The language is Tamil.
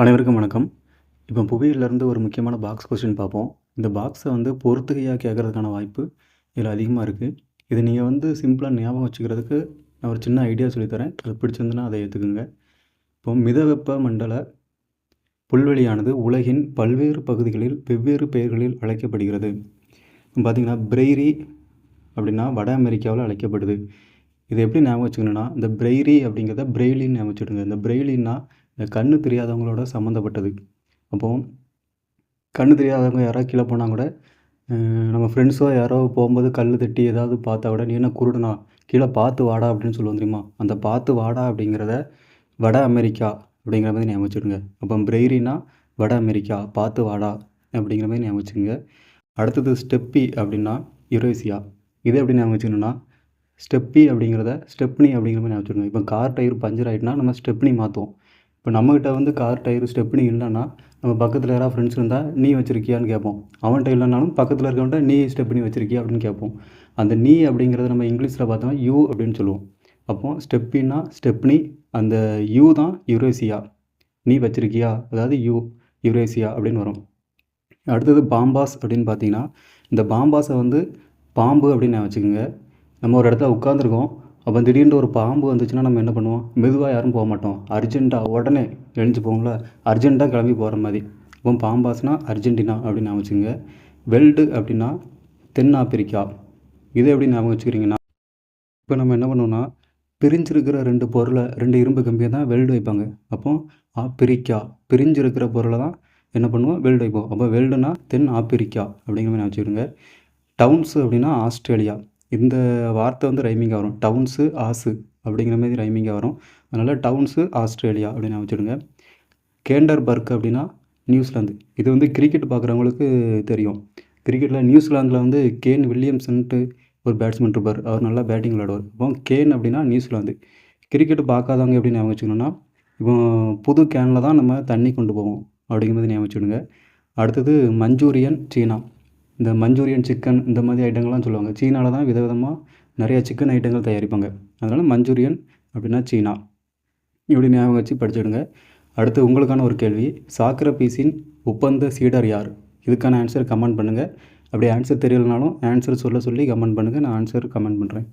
அனைவருக்கும் வணக்கம். இப்போ புவியியலிருந்து ஒரு முக்கியமான பாக்ஸ் கொஸ்டின் பார்ப்போம். இந்த பாக்ஸை பொறுத்துகையா கேட்கறதுக்கான வாய்ப்பு இதில் அதிகமாக இருக்குது. இதை நீங்கள் சிம்பிளாக ஞாபகம் வச்சுக்கிறதுக்கு நான் ஒரு சின்ன ஐடியா சொல்லித்தரேன். அது பிடிச்சிருந்துன்னா அதை ஏற்றுக்குங்க. இப்போ மிதவெப்ப மண்டல புல்வெளியானது உலகின் பல்வேறு பகுதிகளில் வெவ்வேறு பெயர்களில் அழைக்கப்படுகிறது. பார்த்திங்கன்னா பிரெய்ரி அப்படின்னா வட அமெரிக்காவில் அழைக்கப்படுது. இதை எப்படி ஞாபகம் வச்சுக்கணுன்னா, இந்த பிரெய்ரி அப்படிங்கிறத பிரெய்லின்னு ஞாபகம் வச்சுடுங்க. இந்த பிரெய்லின்னா இந்த கண்ணு தெரியாதவங்களோட சம்மந்தப்பட்டது. அப்போது கண்ணு தெரியாதவங்க யாராவது கீழே போனால் கூட நம்ம ஃப்ரெண்ட்ஸோ யாரோ போகும்போது கல் தட்டி ஏதாவது பார்த்தா கூட, நீ என்ன குருடனா, கீழே பார்த்து வாடா அப்படின்னு சொல்லுவோம் தெரியுமா? அந்த பார்த்து வாடா அப்படிங்கிறத வட அமெரிக்கா அப்படிங்கிற மாதிரி ஞாபகம் வச்சுடுங்க. அப்போ பிரெய்ரினா வட அமெரிக்கா, பார்த்து வாடா அப்படிங்கிற மாதிரி ஞாபகம் வச்சுக்கோங்க. அடுத்தது ஸ்டெப்பி அப்படின்னா யுரேசியா. இதை எப்படி ஞாபகம் வச்சுக்கணுன்னா, ஸ்டெப்பி அப்படிங்கிறத ஸ்டெப்னி அப்படிங்கிற மாதிரி ஞாபகம் வச்சுக்கோங்க. இப்போ கார் டயர் பஞ்சர் ஆகிட்டுனா நம்ம ஸ்டெப்னி மாற்றுவோம். இப்போ நம்மக்கிட்ட கார் டயர் ஸ்டெப்னி இல்லைன்னா, நம்ம பக்கத்தில் யாராவது ஃப்ரெண்ட்ஸ் இருந்தால் நீ வச்சுருக்கியான்னு கேட்போம். அவன்கிட்ட இல்லைனாலும் பக்கத்தில் இருக்கவன்ட்ட நீ ஸ்டெப்னி வச்சுருக்கியா அப்படின்னு கேட்போம். அந்த நீ அப்படிங்கிறத நம்ம இங்கிலீஷில் பார்த்தோம்னா யூ அப்படின்னு சொல்லுவோம். அப்போது ஸ்டெப்பின்னா ஸ்டெப்னி, அந்த யூ தான் யுரேசியா. நீ வச்சுருக்கியா, அதாவது யுரேசியா அப்படின்னு வரும். அடுத்தது பாம்பாஸ் அப்படின்னு பார்த்தீங்கன்னா, இந்த பாம்பாஸை பாம்பு அப்படின்னு வச்சுக்கோங்க. நம்ம ஒரு இடத்துல உட்காந்துருக்கோம். அப்போ திடீர்னு ஒரு பாம்பு வந்துச்சுன்னா நம்ம என்ன பண்ணுவோம்? மெதுவாக யாரும் போக மாட்டோம். அர்ஜென்ட்டாக உடனே எழுந்து போங்களா, அர்ஜென்ட்டாக கிளம்பி போகிற மாதிரி. இப்போ பாம்பாஸ்னா அர்ஜென்டினா அப்படின்னு ஞாபகம் வச்சுக்கோங்க. வெல்டு அப்படின்னா தென் ஆப்பிரிக்கா. இதை எப்படி ஞாபகம் வச்சுக்கிறீங்கன்னா, இப்போ நம்ம என்ன பண்ணுவோம்னா, பிரிஞ்சிருக்கிற ரெண்டு இரும்பு கம்பியை தான் வெல்டு வைப்பாங்க. அப்போ ஆப்பிரிக்கா, பிரிஞ்சிருக்கிற பொருளை தான் என்ன பண்ணுவோம்? வெல்டு வைப்போம். அப்போ வெல்டுனா தென் ஆப்பிரிக்கா அப்படிங்கிற மாதிரி வச்சுக்கிடுங்க. டவுன்ஸு அப்படின்னா ஆஸ்திரேலியா. இந்த வார்த்தை ரைமிங்காக வரும். டவுன்ஸு ஆஸு அப்படிங்கிற மாதிரி ரைமிங்காக வரும். அதனால் டவுன்ஸு ஆஸ்திரேலியா அப்படின்னு வச்சுடுங்க. கேண்டர்பர்க் அப்படின்னா நியூசிலாந்து. இது கிரிக்கெட் பார்க்குறவங்களுக்கு தெரியும். கிரிக்கெட்டில் நியூசிலாந்தில் கேன் வில்லியம்சன்ட்டு ஒரு பேட்ஸ்மேன் இருப்பார். அவர் நல்லா பேட்டிங் விளையாடுவார். இப்போ கேன் அப்படின்னா நியூசிலாந்து. கிரிக்கெட் பார்க்காதவங்க எப்படி ஞாபகம் வச்சுக்கணுன்னா, இப்போ புது கேனில் தான் நம்ம தண்ணி கொண்டு போவோம் அப்படிங்கிற மாதிரி ஞாபகம் வச்சுடுங்க. அடுத்தது மஞ்சூரியன் சீனா. இந்த மஞ்சூரியன் சிக்கன் இந்த மாதிரி ஐட்டங்கள்லாம் சொல்லுவாங்க. சீனாவில் தான் விதவிதமாக நிறையா சிக்கன் ஐட்டங்கள் தயாரிப்பாங்க. அதனால் மஞ்சூரியன் அப்படின்னா சீனா. இப்படி ஞாபகம் வச்சு படிச்சுடுங்க. அடுத்து உங்களுக்கான ஒரு கேள்வி, சாக்ரபீஸின் ஒப்பந்த சீடர் யார்? இதுக்கான ஆன்சர் கமெண்ட் பண்ணுங்கள். அப்படி ஆன்சர் தெரியலனாலும் ஆன்சர் சொல்லி கமெண்ட் பண்ணுங்கள். நான் ஆன்சர் கமெண்ட் பண்ணுறேன்.